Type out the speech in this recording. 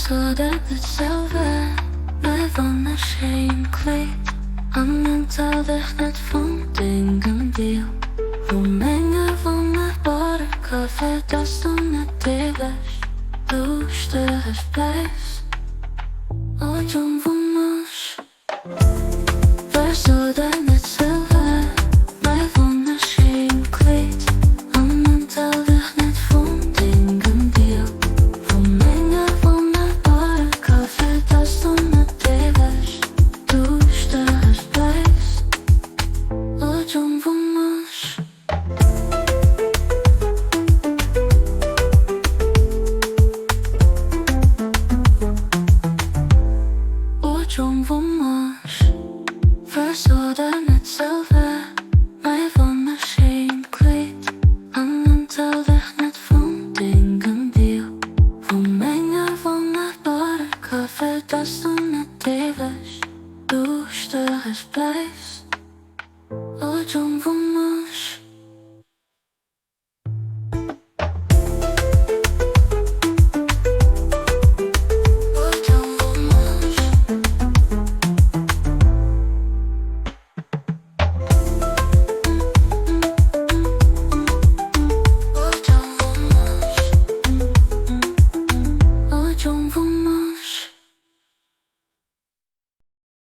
zodat het zelfweg mij van de scheen kleedt. Aan mental weg net van dingen deel. Roemenge van mijn barcafé, dat stond net deles. Luister eens blijf. O John van Mars. Waar zodat het zelfweg mij van de scheen kleedt. Aan mental weg net van dingen deel. Roemenge van mijn barcafé, dat stond net deles. Luister eens blijf. O John van Mars. John van Mars. Verzoden het zelfweg, mij van de scheen kleedt. Aan mental weg net van dingen deel. Roemenge van het barcafé, dat stond net deles. Luister eens blijf. O John van Mars.